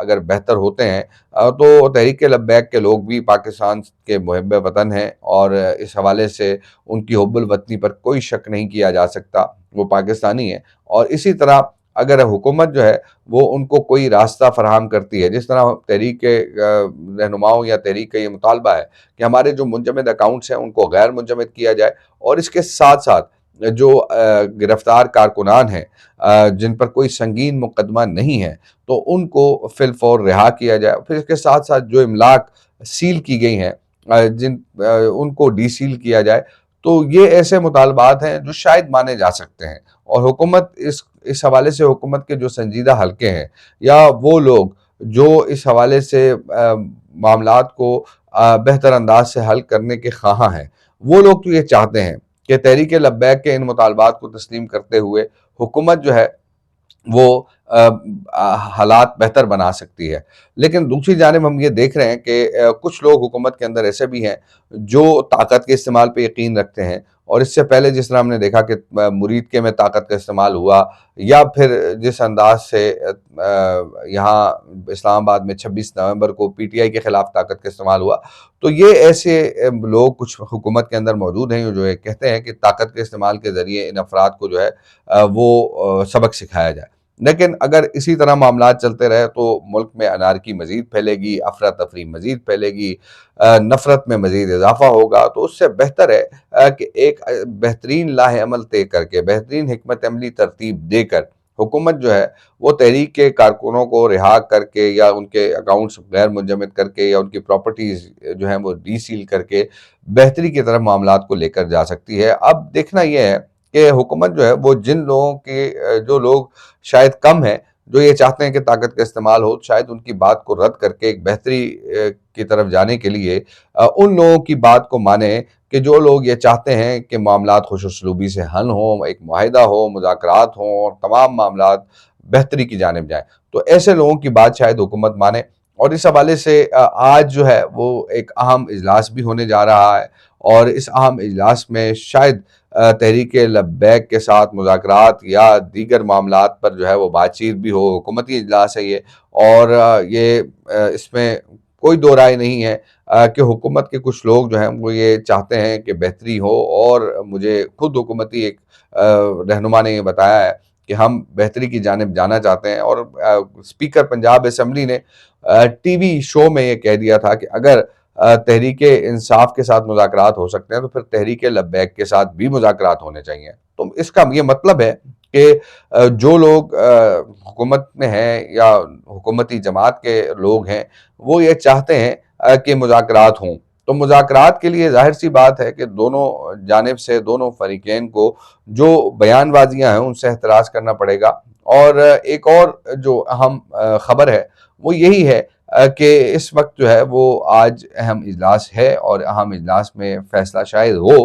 اگر بہتر ہوتے ہیں تو تحریک لبیک کے لوگ بھی پاکستان کے محب وطن ہیں، اور اس حوالے سے ان کی حب الوطنی پر کوئی شک نہیں کیا جا سکتا، وہ پاکستانی ہیں۔ اور اسی طرح اگر حکومت جو ہے وہ ان کو کوئی راستہ فراہم کرتی ہے، جس طرح تحریک کے رہنماؤں یا تحریک کا یہ مطالبہ ہے کہ ہمارے جو منجمد اکاؤنٹس ہیں ان کو غیر منجمد کیا جائے، اور اس کے ساتھ ساتھ جو گرفتار کارکنان ہیں جن پر کوئی سنگین مقدمہ نہیں ہے تو ان کو فی الفور رہا کیا جائے، پھر اس کے ساتھ ساتھ جو املاک سیل کی گئی ہیں ان کو ڈی سیل کیا جائے، تو یہ ایسے مطالبات ہیں جو شاید مانے جا سکتے ہیں۔ اور حکومت اس حوالے سے حکومت کے جو سنجیدہ حلقے ہیں یا وہ لوگ جو اس حوالے سے معاملات کو بہتر انداز سے حل کرنے کے خواہاں ہیں، وہ لوگ تو یہ چاہتے ہیں کہ تحریک لبیک کے ان مطالبات کو تسلیم کرتے ہوئے حکومت جو ہے وہ حالات بہتر بنا سکتی ہے۔ لیکن دوسری جانب ہم یہ دیکھ رہے ہیں کہ کچھ لوگ حکومت کے اندر ایسے بھی ہیں جو طاقت کے استعمال پہ یقین رکھتے ہیں، اور اس سے پہلے جس طرح ہم نے دیکھا کہ مریدکے میں طاقت کا استعمال ہوا، یا پھر جس انداز سے یہاں اسلام آباد میں 26 نومبر کو پی ٹی آئی کے خلاف طاقت کا استعمال ہوا، تو یہ ایسے لوگ کچھ حکومت کے اندر موجود ہیں جو کہتے ہیں کہ طاقت کے استعمال کے ذریعے ان افراد کو جو ہے وہ سبق سکھایا جائے۔ لیکن اگر اسی طرح معاملات چلتے رہے تو ملک میں انارکی مزید پھیلے گی، افراتفری مزید پھیلے گی، نفرت میں مزید اضافہ ہوگا۔ تو اس سے بہتر ہے کہ ایک بہترین لاہ عمل طے کر کے، بہترین حکمت عملی ترتیب دے کر حکومت جو ہے وہ تحریک کے کارکنوں کو رہا کر کے، یا ان کے اکاؤنٹس غیر منجمد کر کے، یا ان کی پراپرٹیز جو ہیں وہ ڈی سیل کر کے بہتری کی طرف معاملات کو لے کر جا سکتی ہے۔ اب دیکھنا یہ ہے کہ حکومت جو ہے وہ جن لوگوں کے جو لوگ شاید کم ہیں جو یہ چاہتے ہیں کہ طاقت کا استعمال ہو، شاید ان کی بات کو رد کر کے ایک بہتری کی طرف جانے کے لیے ان لوگوں کی بات کو مانیں کہ جو لوگ یہ چاہتے ہیں کہ معاملات خوش اسلوبی سے حل ہوں، ایک معاہدہ ہو، مذاکرات ہوں، اور تمام معاملات بہتری کی جانب جائیں۔ تو ایسے لوگوں کی بات شاید حکومت مانے۔ اور اس حوالے سے آج جو ہے وہ ایک اہم اجلاس بھی ہونے جا رہا ہے، اور اس اہم اجلاس میں شاید تحریک لبیک کے ساتھ مذاکرات یا دیگر معاملات پر جو ہے وہ بات چیت بھی ہو۔ حکومتی اجلاس ہے یہ، اور یہ اس میں کوئی دو رائے نہیں ہے کہ حکومت کے کچھ لوگ جو ہیں وہ یہ چاہتے ہیں کہ بہتری ہو، اور مجھے خود حکومتی ایک رہنما نے یہ بتایا ہے کہ ہم بہتری کی جانب جانا چاہتے ہیں۔ اور اسپیکر پنجاب اسمبلی نے ٹی وی شو میں یہ کہہ دیا تھا کہ اگر تحریک انصاف کے ساتھ مذاکرات ہو سکتے ہیں تو پھر تحریک لبیک کے ساتھ بھی مذاکرات ہونے چاہیے۔ تو اس کا یہ مطلب ہے کہ جو لوگ حکومت میں ہیں یا حکومتی جماعت کے لوگ ہیں وہ یہ چاہتے ہیں کہ مذاکرات ہوں، تو مذاکرات کے لیے ظاہر سی بات ہے کہ دونوں جانب سے، دونوں فریقین کو جو بیان بازیاں ہیں ان سے احتراز کرنا پڑے گا۔ اور ایک اور جو اہم خبر ہے وہ یہی ہے کہ اس وقت جو ہے وہ آج اہم اجلاس ہے، اور اہم اجلاس میں فیصلہ شاید ہو،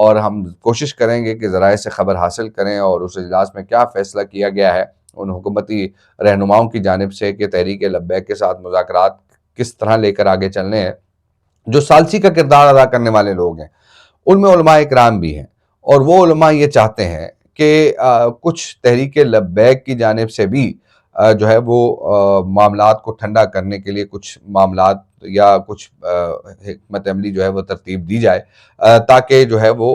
اور ہم کوشش کریں گے کہ ذرائع سے خبر حاصل کریں اور اس اجلاس میں کیا فیصلہ کیا گیا ہے ان حکومتی رہنماؤں کی جانب سے کہ تحریک لبیک کے ساتھ مذاکرات کس طرح لے کر آگے چلنے ہیں۔ جو ثالثی کا کردار ادا کرنے والے لوگ ہیں ان میں علماء اکرام بھی ہیں، اور وہ علماء یہ چاہتے ہیں کہ کچھ تحریک لبیک کی جانب سے بھی جو ہے وہ معاملات کو ٹھنڈا کرنے کے لیے کچھ معاملات یا کچھ حکمت عملی جو ہے وہ ترتیب دی جائے تاکہ جو ہے وہ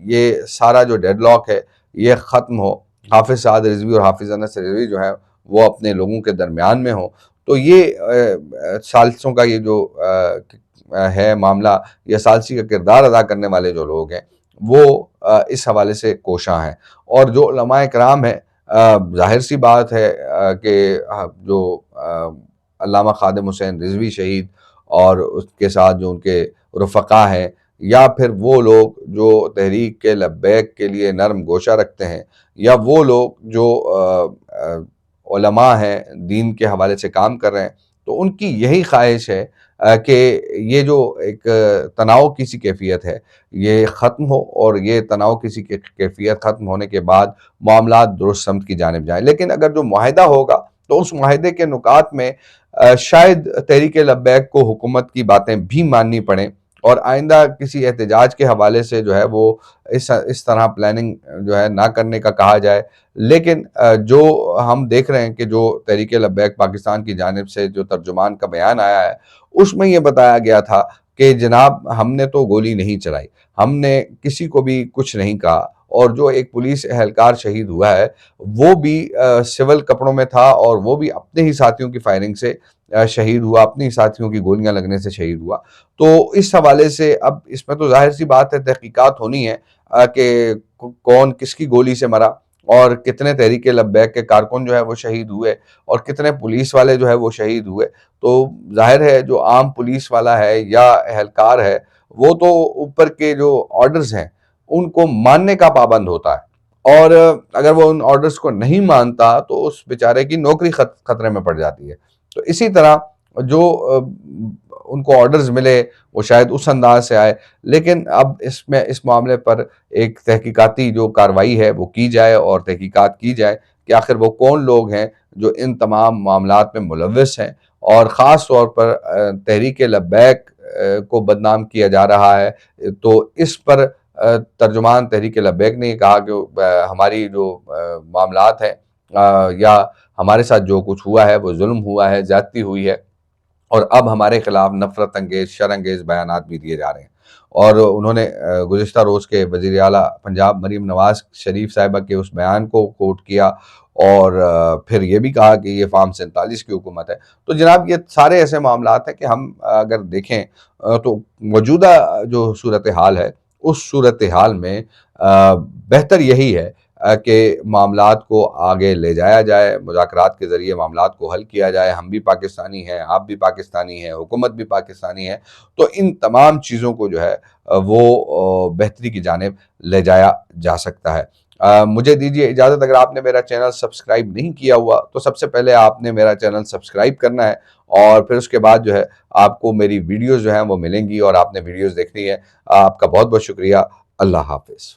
یہ سارا جو ڈیڈ لاک ہے یہ ختم ہو، حافظ سعد رضوی اور حافظ انس رضوی جو ہے وہ اپنے لوگوں کے درمیان میں ہوں۔ تو یہ ثالثوں کا یہ جو ہے معاملہ، یہ ثالثی کا کردار ادا کرنے والے جو لوگ ہیں وہ اس حوالے سے کوشاں ہیں۔ اور جو علماء کرام ہیں ظاہر سی بات ہے کہ جو علامہ خادم حسین رضوی شہید اور اس کے ساتھ جو ان کے رفقا ہیں، یا پھر وہ لوگ جو تحریک کے لبیک کے لیے نرم گوشہ رکھتے ہیں، یا وہ لوگ جو علماء ہیں دین کے حوالے سے کام کر رہے ہیں، تو ان کی یہی خواہش ہے کہ یہ جو ایک تناؤ کی سی کیفیت ہے یہ ختم ہو، اور یہ تناؤ کی سی کیفیت ختم ہونے کے بعد معاملات درست سمت کی جانب جائیں۔ لیکن اگر جو معاہدہ ہوگا تو اس معاہدے کے نکات میں شاید تحریک لبیک کو حکومت کی باتیں بھی ماننی پڑیں، اور آئندہ کسی احتجاج کے حوالے سے جو ہے وہ اس طرح پلاننگ جو ہے نہ کرنے کا کہا جائے۔ لیکن جو ہم دیکھ رہے ہیں کہ جو تحریک لبیک پاکستان کی جانب سے جو ترجمان کا بیان آیا ہے، اس میں یہ بتایا گیا تھا کہ جناب ہم نے تو گولی نہیں چلائی، ہم نے کسی کو بھی کچھ نہیں کہا، اور جو ایک پولیس اہلکار شہید ہوا ہے وہ بھی سول کپڑوں میں تھا، اور وہ بھی اپنے ہی ساتھیوں کی فائرنگ سے شہید ہوا، اپنے ہی ساتھیوں کی گولیاں لگنے سے شہید ہوا۔ تو اس حوالے سے اب اس میں تو ظاہر سی بات ہے، تحقیقات ہونی ہے کہ کون کس کی گولی سے مرا، اور کتنے تحریک لبیک کے کارکن جو ہے وہ شہید ہوئے، اور کتنے پولیس والے جو ہے وہ شہید ہوئے۔ تو ظاہر ہے جو عام پولیس والا ہے یا اہلکار ہے وہ تو اوپر کے جو آرڈرز ہیں ان کو ماننے کا پابند ہوتا ہے، اور اگر وہ ان آرڈرز کو نہیں مانتا تو اس بیچارے کی نوکری خطرے میں پڑ جاتی ہے۔ تو اسی طرح جو ان کو آرڈرز ملے وہ شاید اس انداز سے آئے، لیکن اب اس معاملے پر ایک تحقیقاتی جو کارروائی ہے وہ کی جائے، اور تحقیقات کی جائے کہ آخر وہ کون لوگ ہیں جو ان تمام معاملات میں ملوث ہیں، اور خاص طور پر تحریک لبیک کو بدنام کیا جا رہا ہے۔ تو اس پر ترجمان تحریک لبیک نے یہ کہا کہ ہماری جو معاملات ہیں یا ہمارے ساتھ جو کچھ ہوا ہے وہ ظلم ہوا ہے، زیادتی ہوئی ہے، اور اب ہمارے خلاف نفرت انگیز شر انگیز بیانات بھی دیے جا رہے ہیں۔ اور انہوں نے گزشتہ روز کے وزیر اعلیٰ پنجاب مریم نواز شریف صاحبہ کے اس بیان کو کوٹ کیا، اور پھر یہ بھی کہا کہ یہ فارم 47 کی حکومت ہے۔ تو جناب یہ سارے ایسے معاملات ہیں کہ ہم اگر دیکھیں تو موجودہ جو صورتحال ہے اس صورتحال میں بہتر یہی ہے کہ معاملات کو آگے لے جایا جائے، مذاکرات کے ذریعے معاملات کو حل کیا جائے۔ ہم بھی پاکستانی ہیں، آپ بھی پاکستانی ہیں، حکومت بھی پاکستانی ہے، تو ان تمام چیزوں کو جو ہے وہ بہتری کی جانب لے جایا جا سکتا ہے۔ مجھے دیجیے اجازت، اگر آپ نے میرا چینل سبسکرائب نہیں کیا ہوا تو سب سے پہلے آپ نے میرا چینل سبسکرائب کرنا ہے، اور پھر اس کے بعد جو ہے آپ کو میری ویڈیوز جو ہیں وہ ملیں گی، اور آپ نے ویڈیوز دیکھنی ہے۔ آپ کا بہت بہت شکریہ۔ اللہ حافظ۔